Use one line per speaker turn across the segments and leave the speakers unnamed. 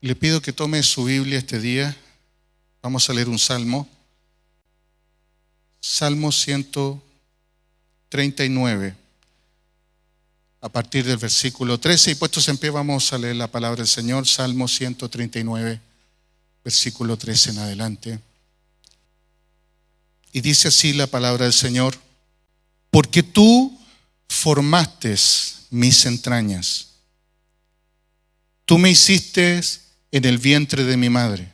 Le pido que tome su Biblia este día. Vamos a leer un salmo. Salmo 139. A partir del versículo 13. Y puestos en pie vamos a leer la palabra del Señor. Salmo 139, versículo 13 en adelante. Y dice así la palabra del Señor: porque tú formaste mis entrañas. Tú me hiciste en el vientre de mi madre.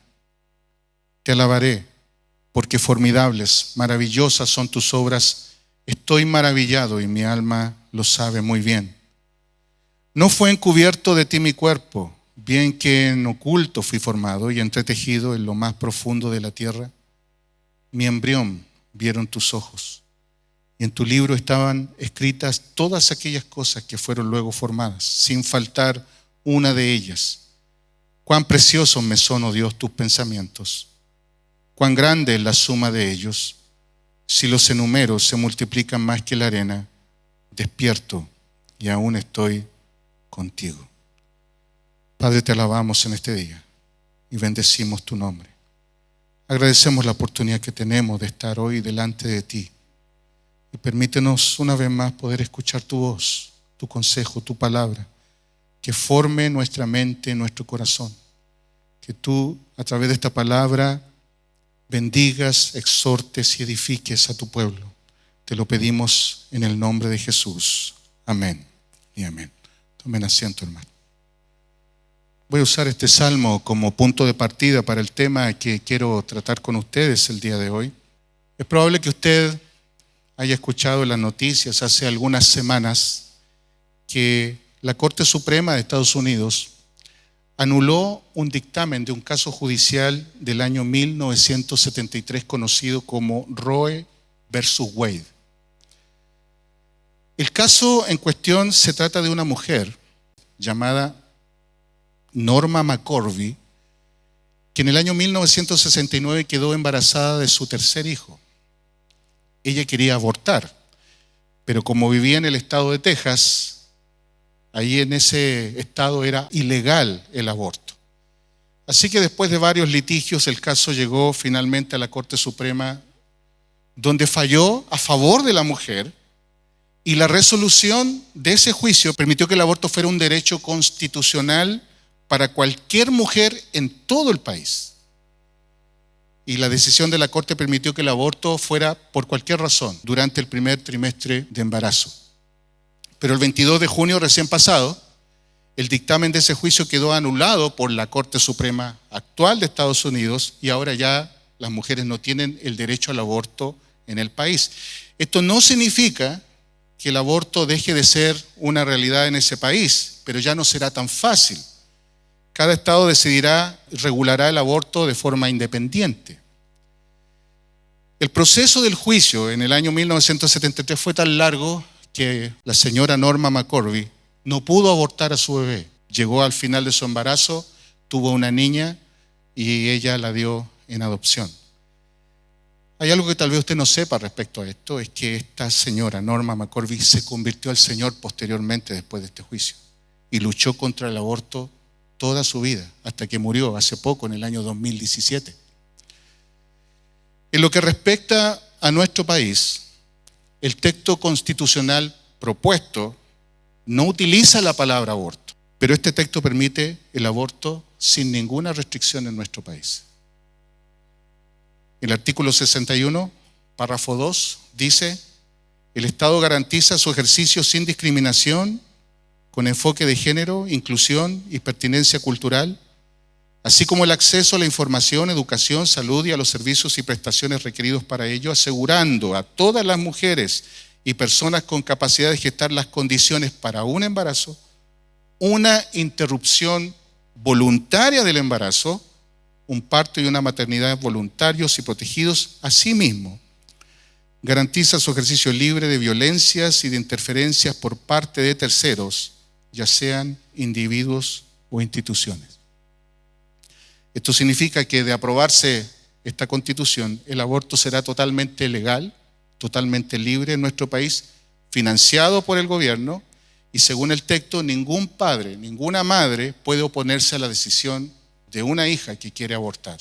Te alabaré, porque formidables, maravillosas son tus obras. Estoy maravillado y mi alma lo sabe muy bien. No fue encubierto de ti mi cuerpo, bien que en oculto fui formado y entretejido en lo más profundo de la tierra. Mi embrión vieron tus ojos, y en tu libro estaban escritas todas aquellas cosas que fueron luego formadas, sin faltar una de ellas. Cuán preciosos me son, oh Dios, tus pensamientos. Cuán grande es la suma de ellos. Si los enumero, se multiplican más que la arena. Despierto y aún estoy contigo. Padre, te alabamos en este día y bendecimos tu nombre. Agradecemos la oportunidad que tenemos de estar hoy delante de ti. Y permítenos una vez más poder escuchar tu voz, tu consejo, tu palabra, que forme nuestra mente, nuestro corazón. Que tú, a través de esta palabra, bendigas, exhortes y edifiques a tu pueblo. Te lo pedimos en el nombre de Jesús. Amén y amén. Tomen asiento, hermano. Voy a usar este salmo como punto de partida para el tema que quiero tratar con ustedes el día de hoy. Es probable que usted haya escuchado en las noticias hace algunas semanas que la Corte Suprema de Estados Unidos anuló un dictamen de un caso judicial del año 1973 conocido como Roe versus Wade. El caso en cuestión se trata de una mujer llamada Norma McCorvey, que en el año 1969 quedó embarazada de su tercer hijo. Ella quería abortar, pero como vivía en el estado de Texas, ahí en ese estado era ilegal el aborto. Así que después de varios litigios, el caso llegó finalmente a la Corte Suprema, donde falló a favor de la mujer, y la resolución de ese juicio permitió que el aborto fuera un derecho constitucional para cualquier mujer en todo el país. Y la decisión de la Corte permitió que el aborto fuera por cualquier razón durante el primer trimestre de embarazo. Pero el 22 de junio recién pasado, el dictamen de ese juicio quedó anulado por la Corte Suprema actual de Estados Unidos y ahora ya las mujeres no tienen el derecho al aborto en el país. Esto no significa que el aborto deje de ser una realidad en ese país, pero ya no será tan fácil. Cada estado decidirá, regulará el aborto de forma independiente. El proceso del juicio en el año 1973 fue tan largo que la señora Norma McCorvey no pudo abortar a su bebé. Llegó al final de su embarazo, tuvo una niña y ella la dio en adopción. Hay algo que tal vez usted no sepa respecto a esto, es que esta señora Norma McCorvey se convirtió al Señor posteriormente después de este juicio y luchó contra el aborto toda su vida, hasta que murió hace poco, en el año 2017. En lo que respecta a nuestro país, el texto constitucional propuesto no utiliza la palabra aborto, pero este texto permite el aborto sin ninguna restricción en nuestro país. El artículo 61, párrafo 2, dice: el Estado garantiza su ejercicio sin discriminación, con enfoque de género, inclusión y pertinencia cultural, así como el acceso a la información, educación, salud y a los servicios y prestaciones requeridos para ello, asegurando a todas las mujeres y personas con capacidad de gestar las condiciones para un embarazo, una interrupción voluntaria del embarazo, un parto y una maternidad voluntarios y protegidos. Asimismo, garantiza su ejercicio libre de violencias y de interferencias por parte de terceros, ya sean individuos o instituciones. Esto significa que de aprobarse esta Constitución, el aborto será totalmente legal, totalmente libre en nuestro país, financiado por el gobierno, y según el texto, ningún padre, ninguna madre puede oponerse a la decisión de una hija que quiere abortar.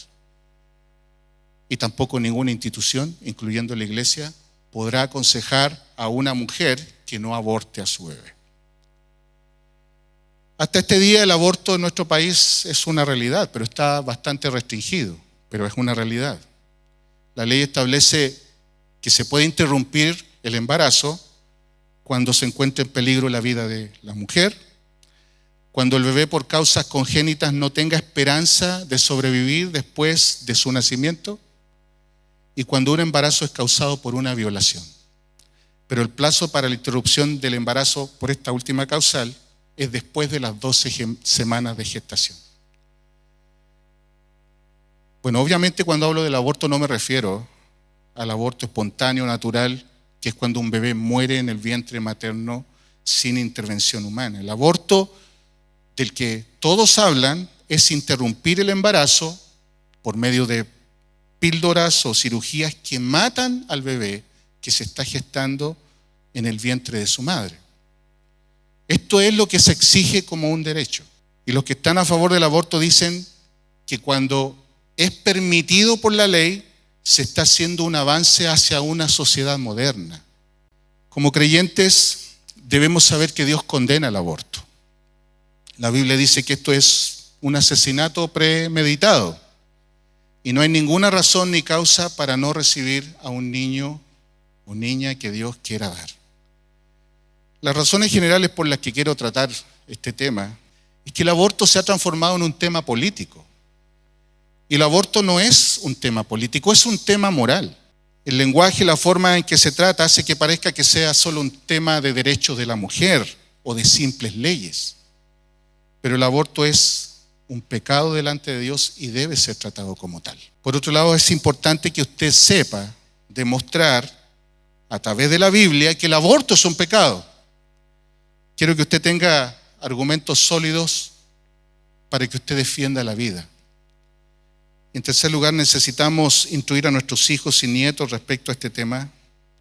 Y tampoco ninguna institución, incluyendo la iglesia, podrá aconsejar a una mujer que no aborte a su bebé. Hasta este día el aborto en nuestro país es una realidad, pero está bastante restringido, pero es una realidad. La ley establece que se puede interrumpir el embarazo cuando se encuentre en peligro la vida de la mujer, cuando el bebé por causas congénitas no tenga esperanza de sobrevivir después de su nacimiento y cuando un embarazo es causado por una violación. Pero el plazo para la interrupción del embarazo por esta última causal es después de las 12 semanas de gestación. Bueno, obviamente cuando hablo del aborto no me refiero al aborto espontáneo, natural, que es cuando un bebé muere en el vientre materno sin intervención humana. El aborto del que todos hablan es interrumpir el embarazo por medio de píldoras o cirugías que matan al bebé que se está gestando en el vientre de su madre. Esto es lo que se exige como un derecho. Y los que están a favor del aborto dicen que cuando es permitido por la ley, se está haciendo un avance hacia una sociedad moderna. Como creyentes debemos saber que Dios condena el aborto. La Biblia dice que esto es un asesinato premeditado y no hay ninguna razón ni causa para no recibir a un niño o niña que Dios quiera dar. Las razones generales por las que quiero tratar este tema es que el aborto se ha transformado en un tema político. Y el aborto no es un tema político, es un tema moral. El lenguaje, la forma en que se trata hace que parezca que sea solo un tema de derechos de la mujer o de simples leyes. Pero el aborto es un pecado delante de Dios y debe ser tratado como tal. Por otro lado, es importante que usted sepa demostrar a través de la Biblia que el aborto es un pecado. Quiero que usted tenga argumentos sólidos para que usted defienda la vida. En tercer lugar, necesitamos instruir a nuestros hijos y nietos respecto a este tema.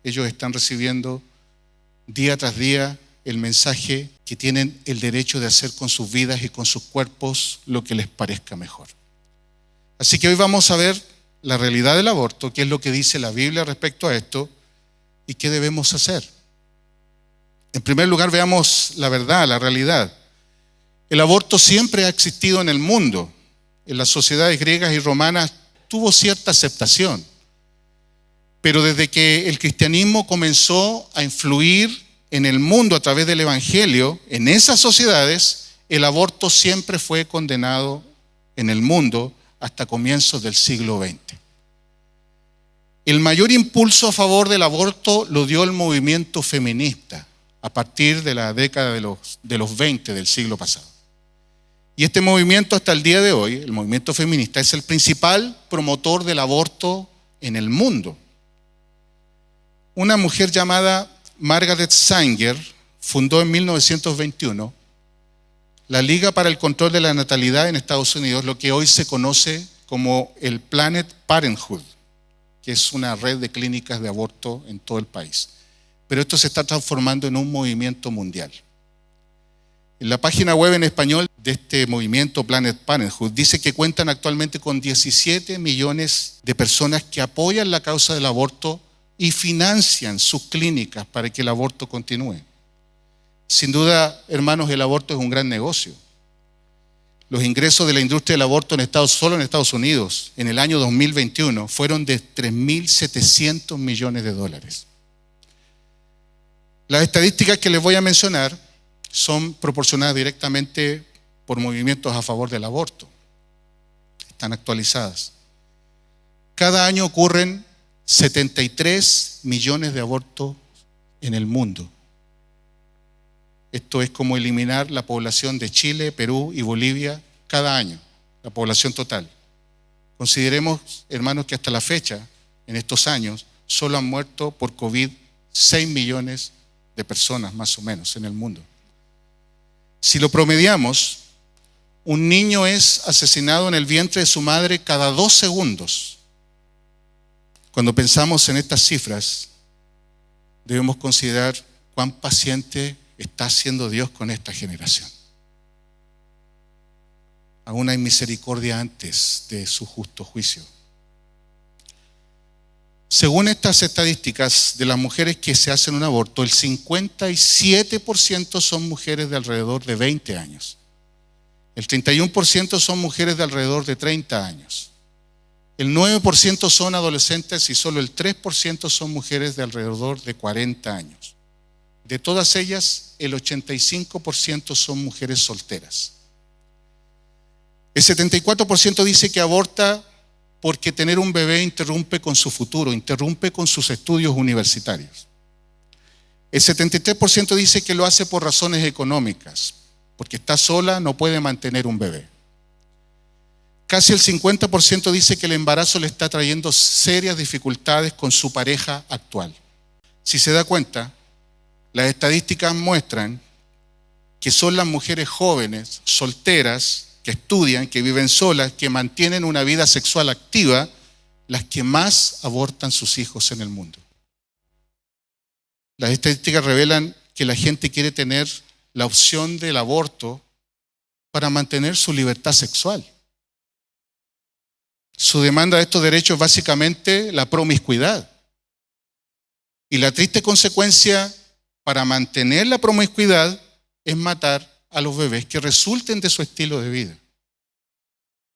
Ellos están recibiendo día tras día el mensaje que tienen el derecho de hacer con sus vidas y con sus cuerpos lo que les parezca mejor. Así que hoy vamos a ver la realidad del aborto, qué es lo que dice la Biblia respecto a esto y qué debemos hacer. En primer lugar, veamos la verdad, la realidad. El aborto siempre ha existido en el mundo. En las sociedades griegas y romanas tuvo cierta aceptación. Pero desde que el cristianismo comenzó a influir en el mundo a través del evangelio, en esas sociedades, el aborto siempre fue condenado en el mundo hasta comienzos del siglo XX. El mayor impulso a favor del aborto lo dio el movimiento feminista a partir de la década de los 20 del siglo pasado. Y este movimiento hasta el día de hoy, el movimiento feminista, es el principal promotor del aborto en el mundo. Una mujer llamada Margaret Sanger fundó en 1921 la Liga para el Control de la Natalidad en Estados Unidos, lo que hoy se conoce como el Planned Parenthood, que es una red de clínicas de aborto en todo el país. Pero esto se está transformando en un movimiento mundial. En la página web en español de este movimiento Planned Parenthood dice que cuentan actualmente con 17 millones de personas que apoyan la causa del aborto y financian sus clínicas para que el aborto continúe. Sin duda, hermanos, el aborto es un gran negocio. Los ingresos de la industria del aborto solo en Estados Unidos en el año 2021 fueron de 3.700 millones de dólares. Las estadísticas que les voy a mencionar son proporcionadas directamente por movimientos a favor del aborto. Están actualizadas. Cada año ocurren 73 millones de abortos en el mundo. Esto es como eliminar la población de Chile, Perú y Bolivia cada año, la población total. Consideremos, hermanos, que hasta la fecha, en estos años, solo han muerto por COVID 6 millones de personas más o menos en el mundo. Si lo promediamos, un niño es asesinado en el vientre de su madre cada 2 segundos. Cuando pensamos en estas cifras, debemos considerar cuán paciente está siendo Dios con esta generación. Aún hay misericordia antes de su justo juicio. Según estas estadísticas de las mujeres que se hacen un aborto, el 57% son mujeres de alrededor de 20 años. El 31% son mujeres de alrededor de 30 años. El 9% son adolescentes y solo el 3% son mujeres de alrededor de 40 años. De todas ellas, el 85% son mujeres solteras. El 74% dice que aborta porque tener un bebé interrumpe con su futuro, interrumpe con sus estudios universitarios. El 73% dice que lo hace por razones económicas, porque está sola, no puede mantener un bebé. Casi el 50% dice que el embarazo le está trayendo serias dificultades con su pareja actual. Si se da cuenta, las estadísticas muestran que son las mujeres jóvenes, solteras, que estudian, que viven solas, que mantienen una vida sexual activa, las que más abortan sus hijos en el mundo. Las estadísticas revelan que la gente quiere tener la opción del aborto para mantener su libertad sexual. Su demanda de estos derechos es básicamente la promiscuidad. Y la triste consecuencia para mantener la promiscuidad es matar a los bebés que resulten de su estilo de vida.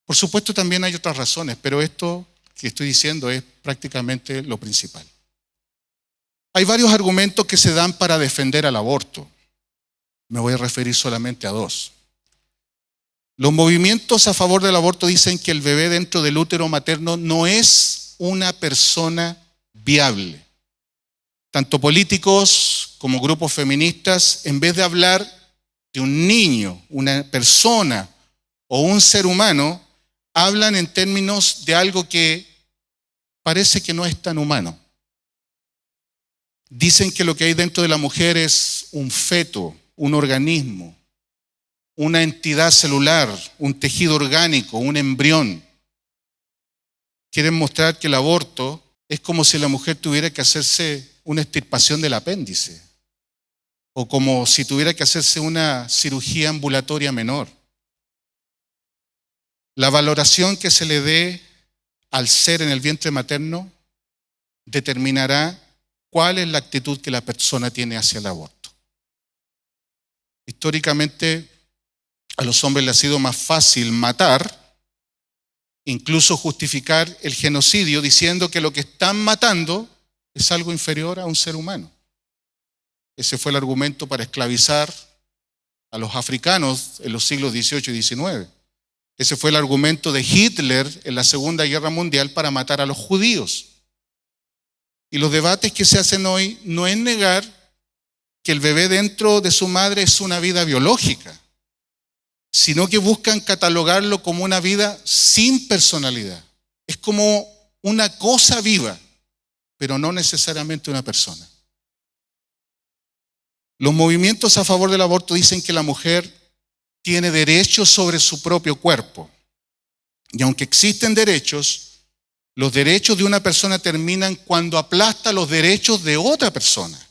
Por supuesto, también hay otras razones, pero esto que estoy diciendo es prácticamente lo principal. Hay varios argumentos que se dan para defender al aborto. Me voy a referir solamente a dos. Los movimientos a favor del aborto dicen que el bebé dentro del útero materno no es una persona viable. Tanto políticos como grupos feministas, en vez de hablar de un niño, una persona o un ser humano, hablan en términos de algo que parece que no es tan humano. Dicen que lo que hay dentro de la mujer es un feto, un organismo, una entidad celular, un tejido orgánico, un embrión. Quieren mostrar que el aborto es como si la mujer tuviera que hacerse una extirpación del apéndice, o como si tuviera que hacerse una cirugía ambulatoria menor. La valoración que se le dé al ser en el vientre materno determinará cuál es la actitud que la persona tiene hacia el aborto. Históricamente, a los hombres les ha sido más fácil matar, incluso justificar el genocidio diciendo que lo que están matando es algo inferior a un ser humano. Ese fue el argumento para esclavizar a los africanos en los siglos XVIII y XIX. Ese fue el argumento de Hitler en la Segunda Guerra Mundial para matar a los judíos. Y los debates que se hacen hoy no es negar que el bebé dentro de su madre es una vida biológica, sino que buscan catalogarlo como una vida sin personalidad. Es como una cosa viva, pero no necesariamente una persona. Los movimientos a favor del aborto dicen que la mujer tiene derechos sobre su propio cuerpo. Y aunque existen derechos, los derechos de una persona terminan cuando aplasta los derechos de otra persona.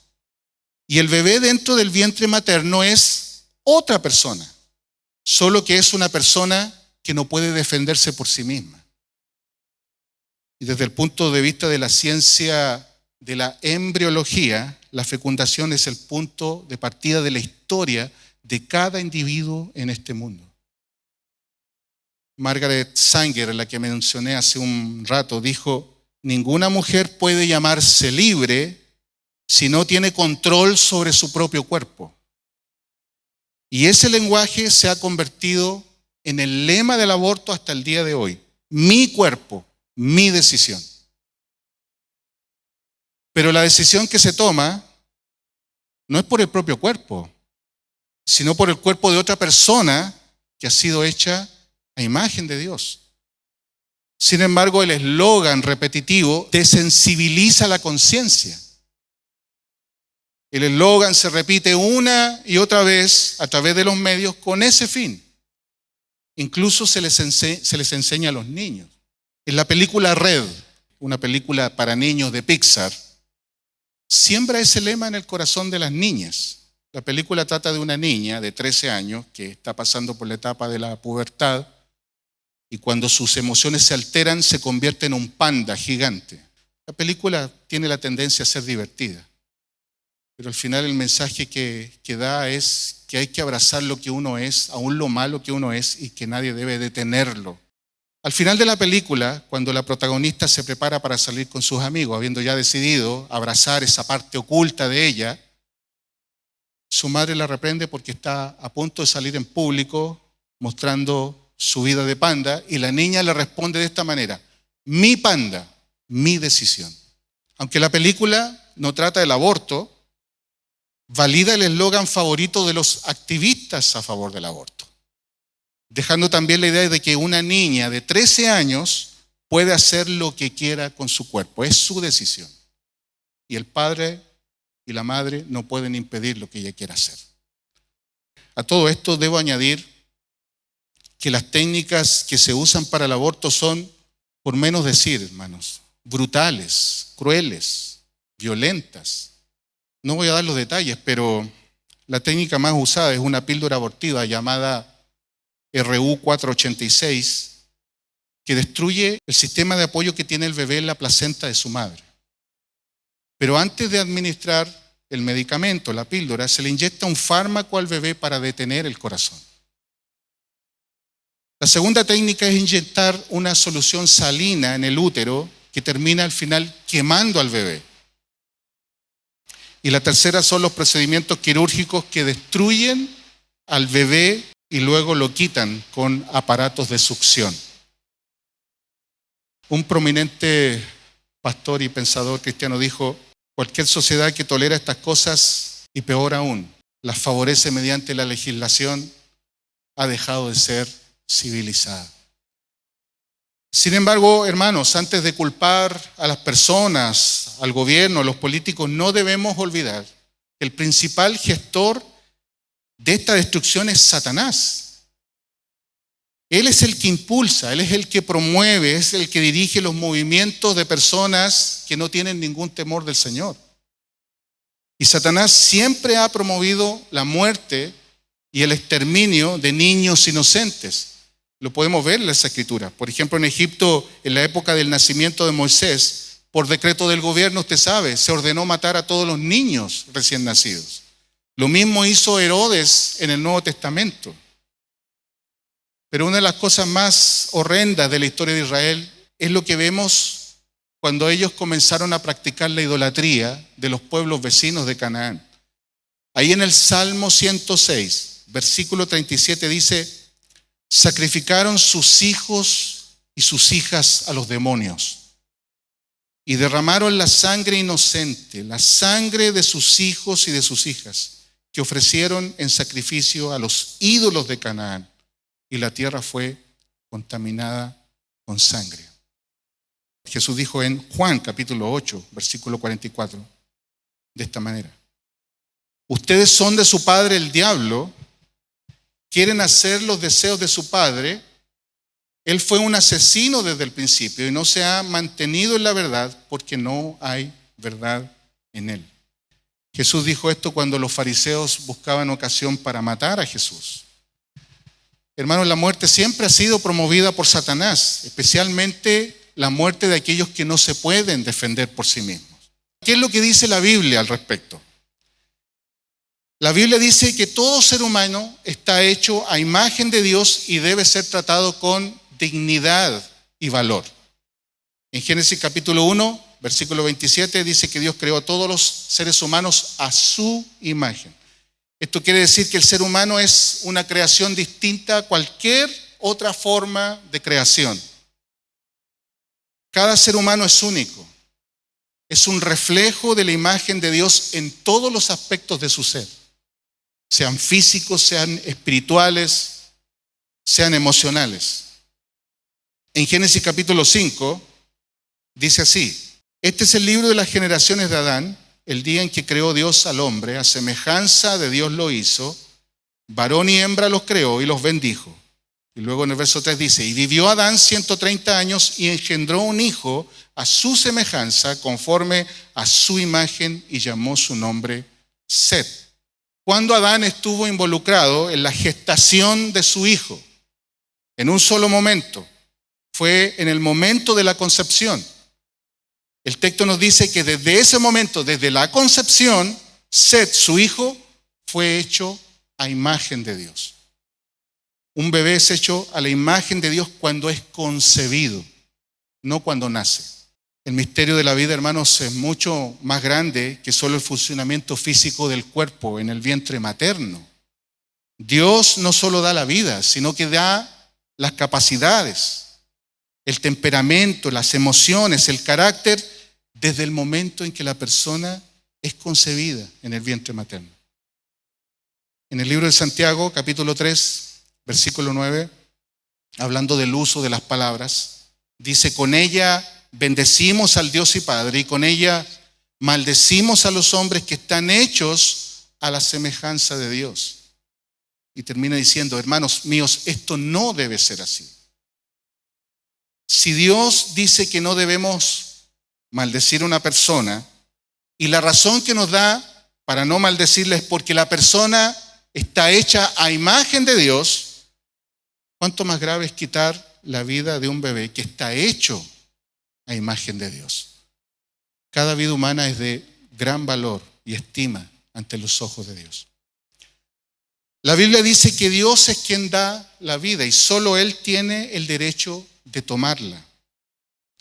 Y el bebé dentro del vientre materno es otra persona, solo que es una persona que no puede defenderse por sí misma. Y desde el punto de vista de la ciencia de la embriología, la fecundación es el punto de partida de la historia de cada individuo en este mundo. Margaret Sanger, la que mencioné hace un rato, dijo: ninguna mujer puede llamarse libre si no tiene control sobre su propio cuerpo. Y ese lenguaje se ha convertido en el lema del aborto hasta el día de hoy. Mi cuerpo, mi decisión. Pero la decisión que se toma no es por el propio cuerpo, sino por el cuerpo de otra persona que ha sido hecha a imagen de Dios. Sin embargo, el eslogan repetitivo desensibiliza la conciencia. El eslogan se repite una y otra vez a través de los medios con ese fin. Incluso se les enseña a los niños. En la película Red, una película para niños de Pixar, siembra ese lema en el corazón de las niñas. La película trata de una niña de 13 años que está pasando por la etapa de la pubertad y cuando sus emociones se alteran se convierte en un panda gigante. La película tiene la tendencia a ser divertida, pero al final el mensaje que da es que hay que abrazar lo que uno es, aún lo malo que uno es, y que nadie debe detenerlo. Al final de la película, cuando la protagonista se prepara para salir con sus amigos, habiendo ya decidido abrazar esa parte oculta de ella, su madre la reprende porque está a punto de salir en público mostrando su vida de panda, y la niña le responde de esta manera: mi panda, mi decisión. Aunque la película no trata del aborto, valida el eslogan favorito de los activistas a favor del aborto, dejando también la idea de que una niña de 13 años puede hacer lo que quiera con su cuerpo, es su decisión. Y el padre y la madre no pueden impedir lo que ella quiera hacer. A todo esto debo añadir que las técnicas que se usan para el aborto son, por menos decir, hermanos, brutales, crueles, violentas. No voy a dar los detalles, pero la técnica más usada es una píldora abortiva llamada RU486, que destruye el sistema de apoyo que tiene el bebé en la placenta de su madre. Pero antes de administrar el medicamento, la píldora, se le inyecta un fármaco al bebé para detener el corazón. La segunda técnica es inyectar una solución salina en el útero que termina al final quemando al bebé. Y la tercera son los procedimientos quirúrgicos que destruyen al bebé y luego lo quitan con aparatos de succión. Un prominente pastor y pensador cristiano dijo: cualquier sociedad que tolera estas cosas, y peor aún, las favorece mediante la legislación, ha dejado de ser civilizada. Sin embargo, hermanos, antes de culpar a las personas, al gobierno, a los políticos, no debemos olvidar que el principal gestor de esta destrucción es Satanás. Él es el que impulsa, él es el que promueve, es el que dirige los movimientos de personas que no tienen ningún temor del Señor. Y Satanás siempre ha promovido la muerte y el exterminio de niños inocentes. Lo podemos ver en las Escrituras. Por ejemplo, en Egipto, en la época del nacimiento de Moisés, por decreto del gobierno, usted sabe, se ordenó matar a todos los niños recién nacidos. Lo mismo hizo Herodes en el Nuevo Testamento. Pero una de las cosas más horrendas de la historia de Israel es lo que vemos cuando ellos comenzaron a practicar la idolatría de los pueblos vecinos de Canaán. Ahí en el Salmo 106, versículo 37 dice: sacrificaron sus hijos y sus hijas a los demonios y derramaron la sangre inocente, la sangre de sus hijos y de sus hijas, que ofrecieron en sacrificio a los ídolos de Canaán, y la tierra fue contaminada con sangre. Jesús dijo en Juan capítulo 8, versículo 44, de esta manera: ustedes son de su padre el diablo, quieren hacer los deseos de su padre. Él fue un asesino desde el principio y no se ha mantenido en la verdad porque no hay verdad en él. Jesús dijo esto cuando los fariseos buscaban ocasión para matar a Jesús. Hermanos, la muerte siempre ha sido promovida por Satanás, especialmente la muerte de aquellos que no se pueden defender por sí mismos. ¿Qué es lo que dice la Biblia al respecto? La Biblia dice que todo ser humano está hecho a imagen de Dios y debe ser tratado con dignidad y valor. En Génesis capítulo 1, versículo 27 dice que Dios creó a todos los seres humanos a su imagen. Esto quiere decir que el ser humano es una creación distinta a cualquier otra forma de creación. Cada ser humano es único. Es un reflejo de la imagen de Dios en todos los aspectos de su ser. Sean físicos, sean espirituales, sean emocionales. En Génesis capítulo 5 dice así: este es el libro de las generaciones de Adán, el día en que creó Dios al hombre, a semejanza de Dios lo hizo, varón y hembra los creó y los bendijo. Y luego en el verso 3 dice: y vivió Adán 130 años y engendró un hijo a su semejanza, conforme a su imagen, y llamó su nombre Set. Cuando Adán estuvo involucrado en la gestación de su hijo, en un solo momento, fue en el momento de la concepción. El texto nos dice que desde ese momento, desde la concepción, Set, su hijo, fue hecho a imagen de Dios. Un bebé es hecho a la imagen de Dios cuando es concebido, no cuando nace. El misterio de la vida, hermanos, es mucho más grande que solo el funcionamiento físico del cuerpo en el vientre materno. Dios no solo da la vida, sino que da las capacidades, el temperamento, las emociones, el carácter, desde el momento en que la persona es concebida en el vientre materno. En el libro de Santiago, capítulo 3, versículo 9, hablando del uso de las palabras, dice: con ella bendecimos al Dios y Padre, y con ella maldecimos a los hombres que están hechos a la semejanza de Dios. Y termina diciendo: hermanos míos, esto no debe ser así. Si Dios dice que no debemos maldecir a una persona, y la razón que nos da para no maldecirla es porque la persona está hecha a imagen de Dios, ¿cuánto más grave es quitar la vida de un bebé que está hecho a imagen de Dios? Cada vida humana es de gran valor y estima ante los ojos de Dios. La Biblia dice que Dios es quien da la vida y solo Él tiene el derecho de tomarla.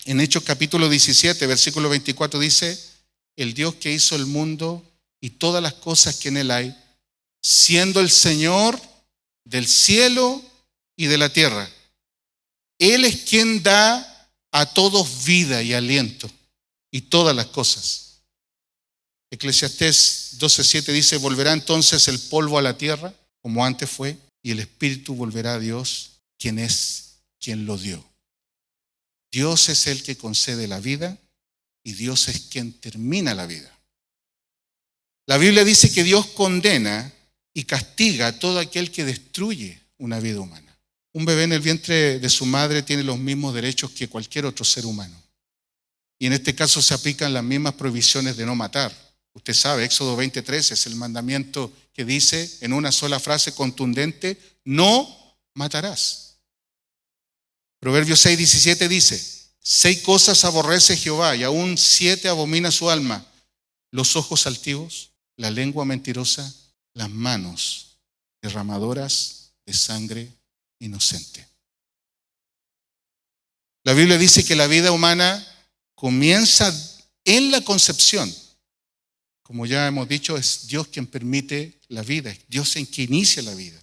En Hechos capítulo 17, versículo 24 dice: el Dios que hizo el mundo y todas las cosas que en él hay, siendo el Señor del cielo y de la tierra. Él es quien da a todos vida y aliento y todas las cosas. Eclesiastés 12:7 dice: volverá entonces el polvo a la tierra como antes fue, y el espíritu volverá a Dios, quien es quien lo dio. Dios es el que concede la vida y Dios es quien termina la vida. La Biblia dice que Dios condena y castiga a todo aquel que destruye una vida humana. Un bebé en el vientre de su madre tiene los mismos derechos que cualquier otro ser humano. Y en este caso se aplican las mismas prohibiciones de no matar. Usted sabe, Éxodo 20:3 es el mandamiento que dice en una sola frase contundente: no matarás. Proverbios 6:17 dice: 6 cosas aborrece Jehová y aún 7 abomina su alma: los ojos altivos, la lengua mentirosa, las manos derramadoras de sangre inocente. La Biblia dice que la vida humana comienza en la concepción. Como ya hemos dicho, es Dios quien permite la vida, es Dios en quien inicia la vida.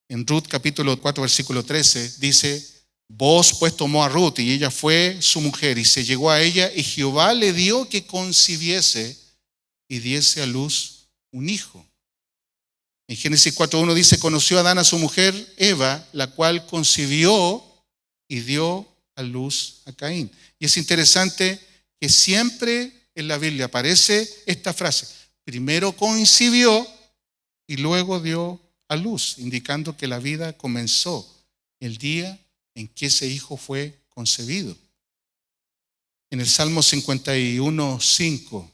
En Ruth capítulo 4 versículo 13 dice: Booz pues tomó a Ruth y ella fue su mujer y se llegó a ella, y Jehová le dio que concibiese y diese a luz un hijo. En Génesis 4:1 dice: conoció Adán a su mujer Eva, la cual concibió y dio a luz a Caín. Y es interesante que siempre en la Biblia aparece esta frase: primero concibió y luego dio a luz, indicando que la vida comenzó el día en que ese hijo fue concebido. En el Salmo 51:5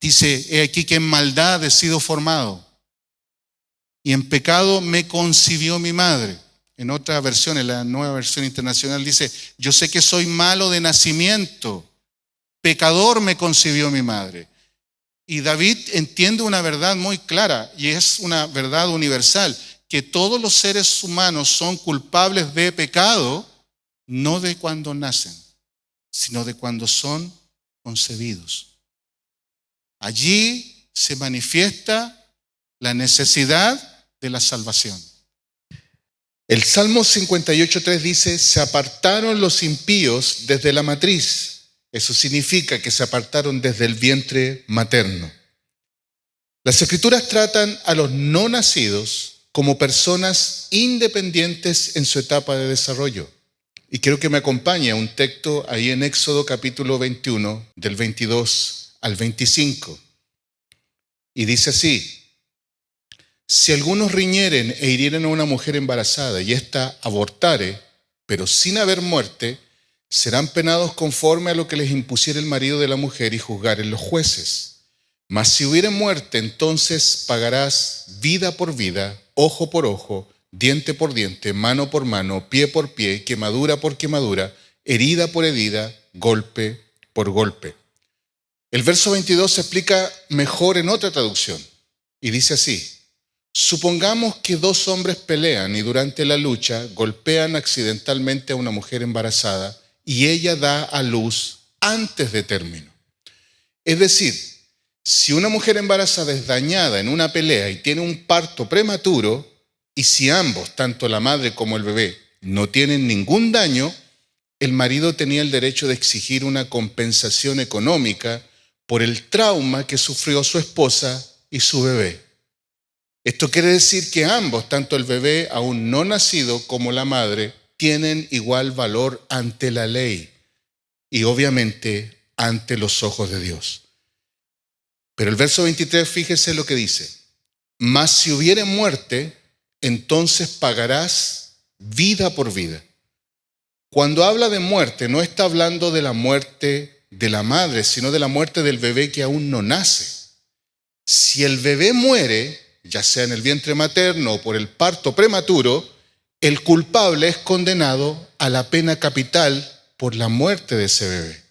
dice: he aquí que en maldad he sido formado y en pecado me concibió mi madre. En otra versión, en la Nueva Versión Internacional, dice: yo sé que soy malo de nacimiento, pecador me concibió mi madre. Y David entiende una verdad muy clara, y es una verdad universal, que todos los seres humanos son culpables de pecado, no de cuando nacen, sino de cuando son concebidos. Allí se manifiesta la necesidad de la salvación. El Salmo 58:3 dice: se apartaron los impíos desde la matriz. Eso significa que se apartaron desde el vientre materno. Las Escrituras tratan a los no nacidos como personas independientes en su etapa de desarrollo. Y quiero que me acompañe a un texto ahí en Éxodo capítulo 21, del 22 al 25. Y dice así: si algunos riñeren e hirieren a una mujer embarazada y ésta abortare, pero sin haber muerte, serán penados conforme a lo que les impusiera el marido de la mujer y juzgaren los jueces. Mas si hubiere muerte, entonces pagarás vida por vida, ojo por ojo, diente por diente, mano por mano, pie por pie, quemadura por quemadura, herida por herida, golpe por golpe. El verso 22 se explica mejor en otra traducción y dice así: supongamos que dos hombres pelean y durante la lucha golpean accidentalmente a una mujer embarazada y ella da a luz antes de término. Es decir, si una mujer embarazada es dañada en una pelea y tiene un parto prematuro, y si ambos, tanto la madre como el bebé, no tienen ningún daño, el marido tenía el derecho de exigir una compensación económica por el trauma que sufrió su esposa y su bebé. Esto quiere decir que ambos, tanto el bebé aún no nacido como la madre, tienen igual valor ante la ley y obviamente ante los ojos de Dios. Pero el verso 23, fíjese lo que dice: mas si hubiere muerte, entonces pagarás vida por vida. Cuando habla de muerte, no está hablando de la muerte de la madre, sino de la muerte del bebé que aún no nace. Si el bebé muere, ya sea en el vientre materno o por el parto prematuro, el culpable es condenado a la pena capital por la muerte de ese bebé.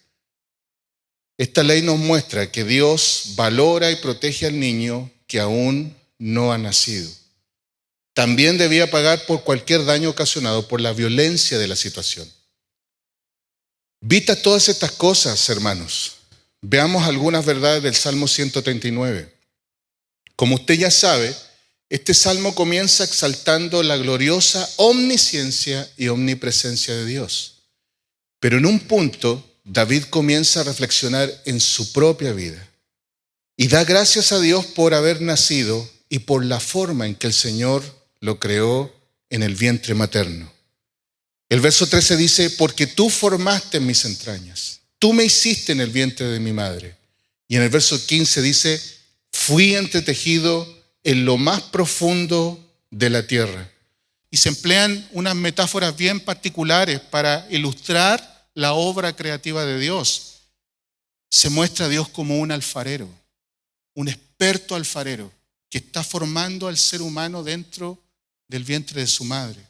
Esta ley nos muestra que Dios valora y protege al niño que aún no ha nacido. También debía pagar por cualquier daño ocasionado por la violencia de la situación. Vistas todas estas cosas, hermanos, veamos algunas verdades del Salmo 139. Como usted ya sabe, este salmo comienza exaltando la gloriosa omnisciencia y omnipresencia de Dios. Pero en un punto, David comienza a reflexionar en su propia vida y da gracias a Dios por haber nacido y por la forma en que el Señor lo creó en el vientre materno. El verso 13 dice: porque tú formaste mis entrañas, tú me hiciste en el vientre de mi madre. Y en el verso 15 dice: fui entretejido en lo más profundo de la tierra. Y se emplean unas metáforas bien particulares para ilustrar la obra creativa de Dios. Se muestra a Dios como un alfarero, un experto alfarero que está formando al ser humano dentro del vientre de su madre.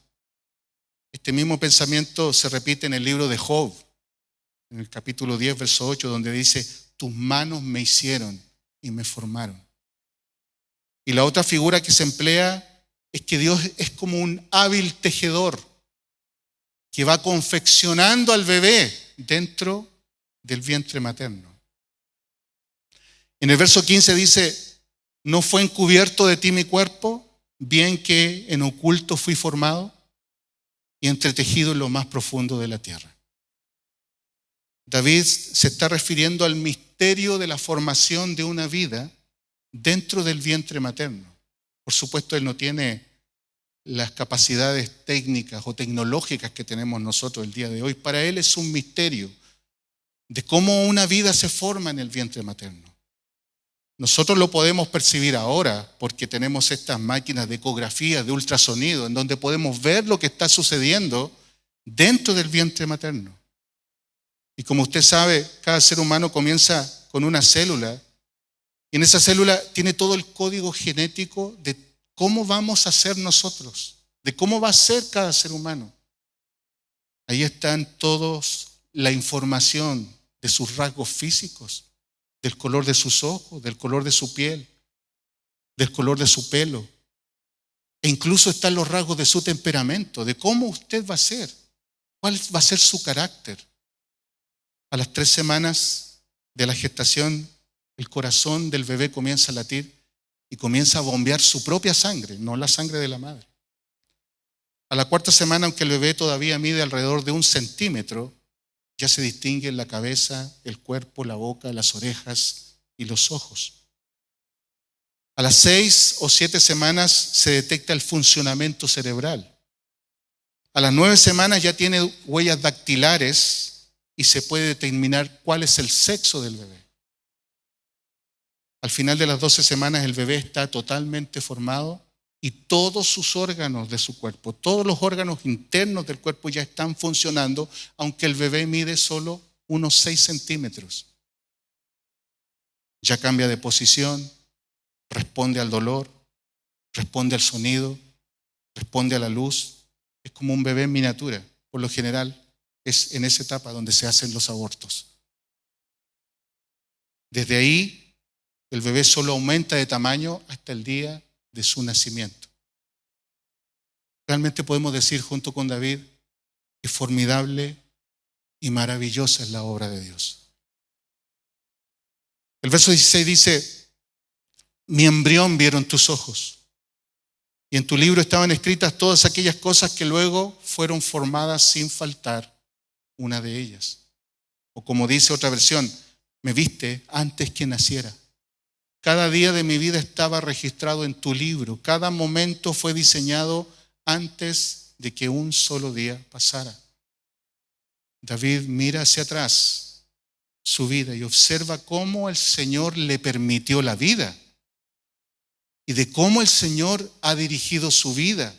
Este mismo pensamiento se repite en el libro de Job, en el capítulo 10, verso 8, donde dice: tus manos me hicieron y me formaron. Y la otra figura que se emplea es que Dios es como un hábil tejedor que va confeccionando al bebé dentro del vientre materno. En el verso 15 dice: ¿no fue encubierto de ti mi cuerpo, bien que en oculto fui formado y entretejido en lo más profundo de la tierra? David se está refiriendo al misterio de la formación de una vida dentro del vientre materno. Por supuesto, él no tiene las capacidades técnicas o tecnológicas que tenemos nosotros el día de hoy. Para él es un misterio de cómo una vida se forma en el vientre materno. Nosotros lo podemos percibir ahora porque tenemos estas máquinas de ecografía, de ultrasonido, en donde podemos ver lo que está sucediendo dentro del vientre materno. Y como usted sabe, cada ser humano comienza con una célula, y en esa célula tiene todo el código genético de cómo vamos a ser nosotros, de cómo va a ser cada ser humano. Ahí están todos la información de sus rasgos físicos, del color de sus ojos, del color de su piel, del color de su pelo. E incluso están los rasgos de su temperamento, de cómo usted va a ser, cuál va a ser su carácter. A las 3 semanas de la gestación, el corazón del bebé comienza a latir y comienza a bombear su propia sangre, no la sangre de la madre. A la 4ª semana, aunque el bebé todavía mide alrededor de 1 centímetro, ya se distinguen la cabeza, el cuerpo, la boca, las orejas y los ojos. A las 6 o 7 semanas se detecta el funcionamiento cerebral. A las 9 semanas ya tiene huellas dactilares y se puede determinar cuál es el sexo del bebé. Al final de las 12 semanas el bebé está totalmente formado y todos sus órganos de su cuerpo, todos los órganos internos del cuerpo ya están funcionando, aunque el bebé mide solo unos 6 centímetros. Ya cambia de posición, responde al dolor, responde al sonido, responde a la luz, es como un bebé en miniatura. Por lo general es en esa etapa donde se hacen los abortos. Desde ahí el bebé solo aumenta de tamaño hasta el día de su nacimiento. Realmente podemos decir junto con David que formidable y maravillosa es la obra de Dios. El verso 16 dice: mi embrión vieron tus ojos, y en tu libro estaban escritas todas aquellas cosas que luego fueron formadas sin faltar una de ellas. O como dice otra versión, me viste antes que naciera. Cada día de mi vida estaba registrado en tu libro. Cada momento fue diseñado antes de que un solo día pasara. David mira hacia atrás su vida y observa cómo el Señor le permitió la vida y de cómo el Señor ha dirigido su vida.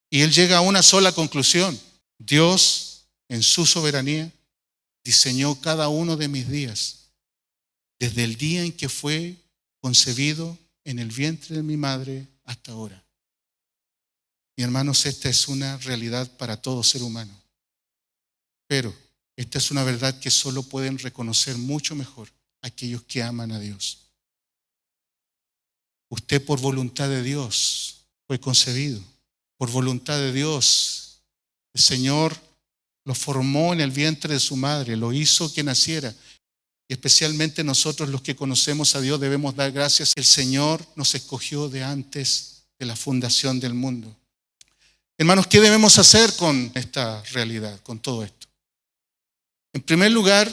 Y él llega a una sola conclusión: Dios, en su soberanía, diseñó cada uno de mis días, desde el día en que fue concebido en el vientre de mi madre hasta ahora. Y hermanos, esta es una realidad para todo ser humano. Pero esta es una verdad que solo pueden reconocer mucho mejor aquellos que aman a Dios. Usted, por voluntad de Dios, fue concebido. Por voluntad de Dios, el Señor lo formó en el vientre de su madre, lo hizo que naciera. Y especialmente nosotros, los que conocemos a Dios, debemos dar gracias. El Señor nos escogió de antes de la fundación del mundo. Hermanos, ¿qué debemos hacer con esta realidad, con todo esto? En primer lugar,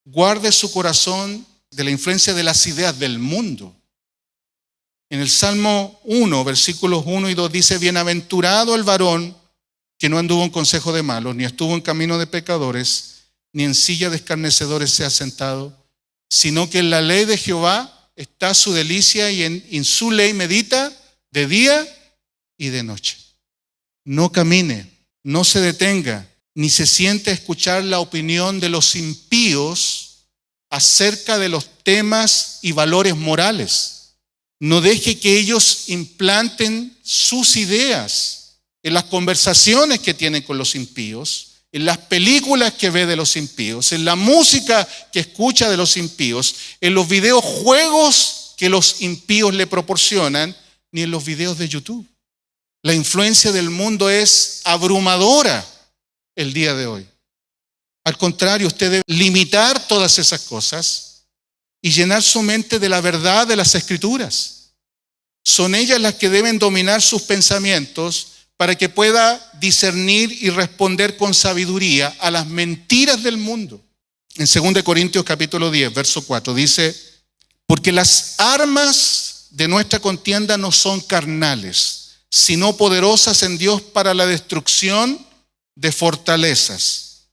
guarde su corazón de la influencia de las ideas del mundo. En el Salmo 1, versículos 1 y 2 dice: bienaventurado el varón que no anduvo en consejo de malos, ni estuvo en camino de pecadores, ni en silla de escarnecedores se ha sentado, sino que en la ley de Jehová está su delicia y en su ley medita de día y de noche. No camine, no se detenga, ni se siente a escuchar la opinión de los impíos acerca de los temas y valores morales. No deje que ellos implanten sus ideas en las conversaciones que tienen con los impíos, en las películas que ve de los impíos, en la música que escucha de los impíos, en los videojuegos que los impíos le proporcionan, ni en los videos de YouTube. La influencia del mundo es abrumadora el día de hoy. Al contrario, usted debe limitar todas esas cosas y llenar su mente de la verdad de las Escrituras. Son ellas las que deben dominar sus pensamientos para que pueda discernir y responder con sabiduría a las mentiras del mundo. En 2 Corintios capítulo 10, verso 4 dice: porque las armas de nuestra contienda no son carnales, sino poderosas en Dios para la destrucción de fortalezas.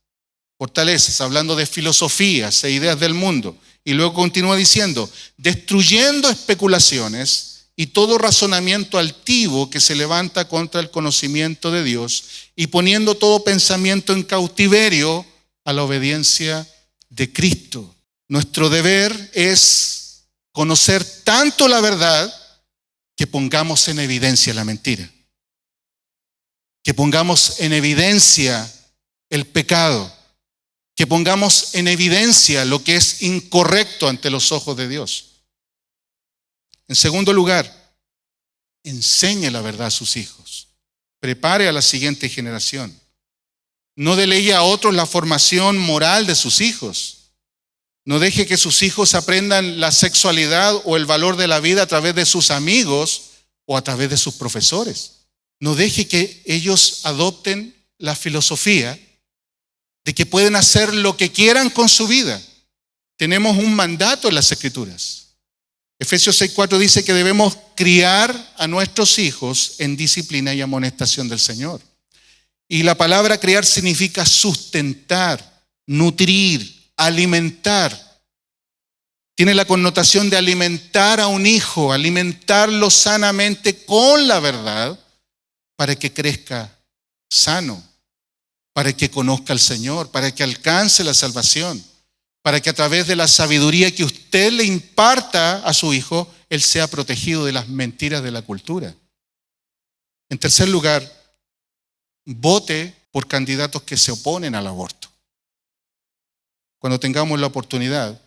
Fortalezas, hablando de filosofías e ideas del mundo. Y luego continúa diciendo: destruyendo especulaciones y todo razonamiento altivo que se levanta contra el conocimiento de Dios, y poniendo todo pensamiento en cautiverio a la obediencia de Cristo. Nuestro deber es conocer tanto la verdad que pongamos en evidencia la mentira, que pongamos en evidencia el pecado, que pongamos en evidencia lo que es incorrecto ante los ojos de Dios. En segundo lugar, enseñe la verdad a sus hijos. Prepare a la siguiente generación. No delegue a otros la formación moral de sus hijos. No deje que sus hijos aprendan la sexualidad o el valor de la vida a través de sus amigos o a través de sus profesores. No deje que ellos adopten la filosofía de que pueden hacer lo que quieran con su vida. Tenemos un mandato en las Escrituras. Efesios 6:4 dice que debemos criar a nuestros hijos en disciplina y amonestación del Señor. Y la palabra criar significa sustentar, nutrir, alimentar. Tiene la connotación de alimentar a un hijo, alimentarlo sanamente con la verdad para que crezca sano, para que conozca al Señor, para que alcance la salvación, para que a través de la sabiduría que usted le imparta a su hijo, él sea protegido de las mentiras de la cultura. En tercer lugar, vote por candidatos que se oponen al aborto. Cuando tengamos la oportunidad,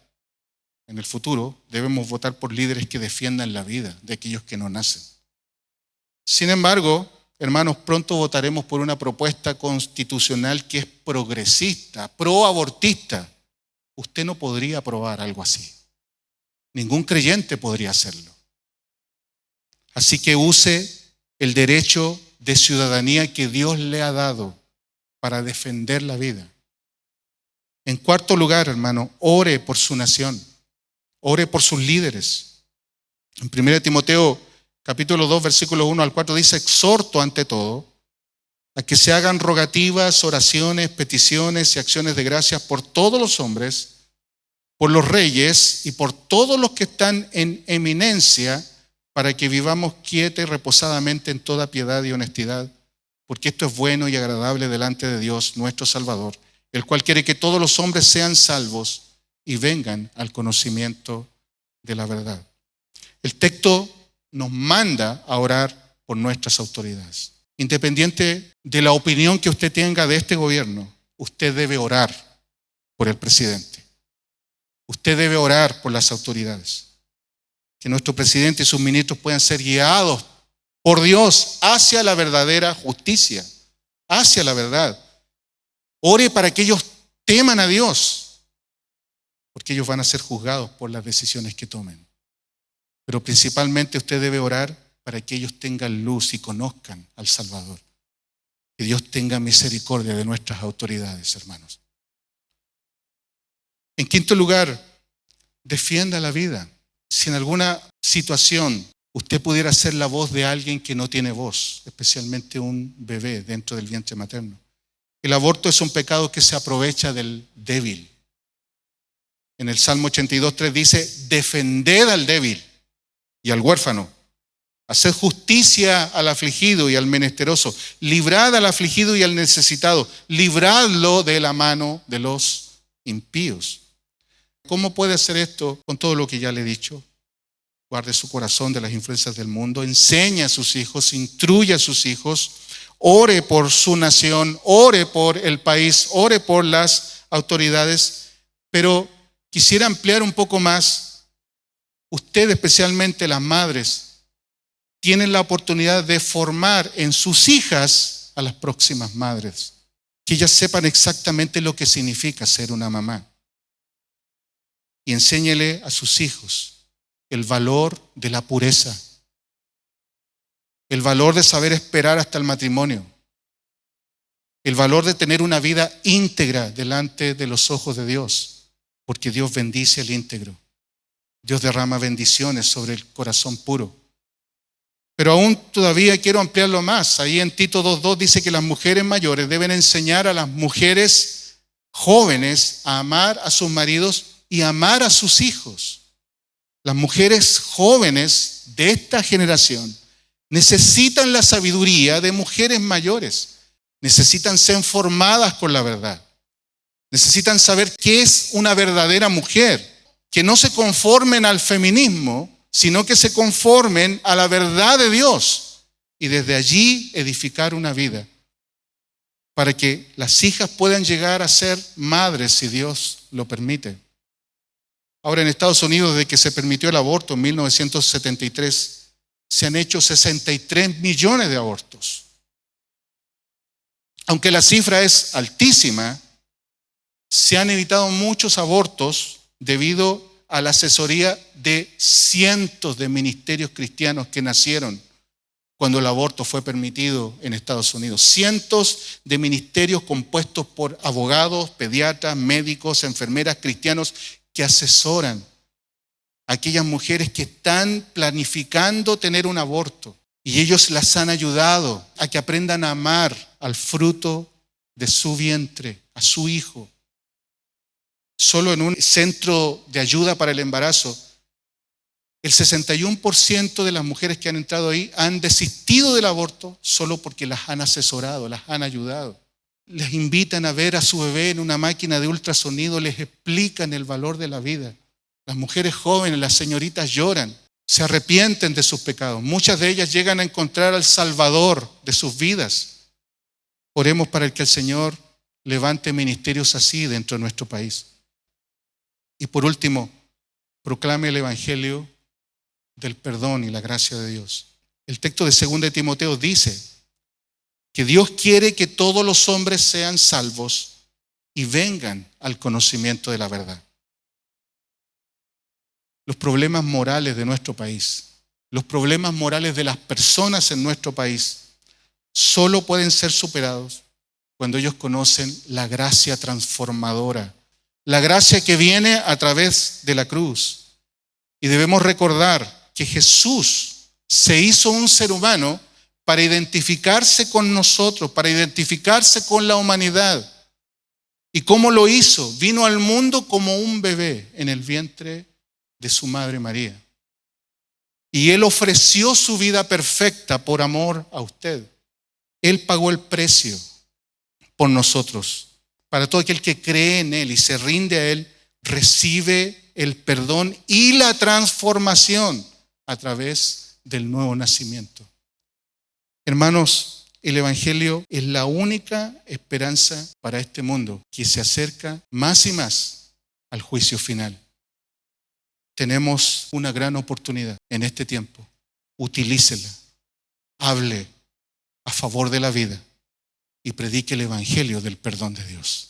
en el futuro, debemos votar por líderes que defiendan la vida de aquellos que no nacen. Sin embargo, hermanos, pronto votaremos por una propuesta constitucional que es progresista, proabortista. Usted no podría aprobar algo así. Ningún creyente podría hacerlo. Así que use el derecho de ciudadanía que Dios le ha dado para defender la vida. En cuarto lugar, hermano, ore por su nación. Ore por sus líderes. En 1 Timoteo capítulo 2, versículo 1 al 4 dice: exhorto ante todo a que se hagan rogativas, oraciones, peticiones y acciones de gracias por todos los hombres, por los reyes y por todos los que están en eminencia, para que vivamos quieta y reposadamente en toda piedad y honestidad, porque esto es bueno y agradable delante de Dios nuestro Salvador, el cual quiere que todos los hombres sean salvos y vengan al conocimiento de la verdad. El texto nos manda a orar por nuestras autoridades. Independiente de la opinión que usted tenga de este gobierno, usted debe orar por el presidente. Usted debe orar por las autoridades. Que nuestro presidente y sus ministros puedan ser guiados por Dios hacia la verdadera justicia, hacia la verdad. Ore para que ellos teman a Dios, porque ellos van a ser juzgados por las decisiones que tomen. Pero principalmente usted debe orar para que ellos tengan luz y conozcan al Salvador. Que Dios tenga misericordia de nuestras autoridades, hermanos. En quinto lugar, defienda la vida. Si en alguna situación usted pudiera ser la voz de alguien que no tiene voz, especialmente un bebé dentro del vientre materno. El aborto es un pecado que se aprovecha del débil. En el Salmo 82:3 dice: defended al débil y al huérfano, haced justicia al afligido y al menesteroso, librad al afligido y al necesitado, libradlo de la mano de los impíos. ¿Cómo puede hacer esto con todo lo que ya le he dicho? Guarde su corazón de las influencias del mundo, enseñe a sus hijos, instruya a sus hijos, ore por su nación, ore por el país, ore por las autoridades, pero quisiera ampliar un poco más. Usted, especialmente las madres, tienen la oportunidad de formar en sus hijas a las próximas madres, que ellas sepan exactamente lo que significa ser una mamá. Y enséñele a sus hijos el valor de la pureza, el valor de saber esperar hasta el matrimonio, el valor de tener una vida íntegra delante de los ojos de Dios, porque Dios bendice al íntegro. Dios derrama bendiciones sobre el corazón puro. Pero aún todavía quiero ampliarlo más. Ahí en Tito 2:2 dice que las mujeres mayores deben enseñar a las mujeres jóvenes a amar a sus maridos y amar a sus hijos. Las mujeres jóvenes de esta generación necesitan la sabiduría de mujeres mayores. Necesitan ser formadas con la verdad. Necesitan saber qué es una verdadera mujer. Que no se conformen al feminismo, sino que se conformen a la verdad de Dios. Y desde allí edificar una vida. Para que las hijas puedan llegar a ser madres si Dios lo permite. Ahora en Estados Unidos, desde que se permitió el aborto en 1973, se han hecho 63 millones de abortos. Aunque la cifra es altísima, se han evitado muchos abortos debido a la asesoría de cientos de ministerios cristianos que nacieron cuando el aborto fue permitido en Estados Unidos. Cientos de ministerios compuestos por abogados, pediatras, médicos, enfermeras, cristianos que asesoran a aquellas mujeres que están planificando tener un aborto. Y ellos las han ayudado a que aprendan a amar al fruto de su vientre, a su hijo. Solo en un centro de ayuda para el embarazo, el 61% de las mujeres que han entrado ahí han desistido del aborto solo porque las han asesorado, las han ayudado. Les invitan a ver a su bebé en una máquina de ultrasonido, les explican el valor de la vida. Las mujeres jóvenes, las señoritas lloran. se arrepienten de sus pecados. Muchas de ellas llegan a encontrar al Salvador de sus vidas. Oremos para que el Señor levante ministerios así dentro de nuestro país. Y por último, proclame el evangelio del perdón y la gracia de Dios. El texto de 2 Timoteo dice que Dios quiere que todos los hombres sean salvos y vengan al conocimiento de la verdad. Los problemas morales de nuestro país, los problemas morales de las personas en nuestro país, solo pueden ser superados cuando ellos conocen la gracia transformadora, la gracia que viene a través de la cruz. Y debemos recordar que Jesús se hizo un ser humano para identificarse con nosotros, para identificarse con la humanidad. ¿Y cómo lo hizo? Vino al mundo como un bebé en el vientre de su madre María. Y Él ofreció su vida perfecta por amor a usted. Él pagó el precio por nosotros. Para todo aquel que cree en Él y se rinde a Él, recibe el perdón y la transformación a través del nuevo nacimiento. Hermanos, el evangelio es la única esperanza para este mundo que se acerca más y más al juicio final. Tenemos una gran oportunidad en este tiempo. Utilícela, hable a favor de la vida y predique el evangelio del perdón de Dios.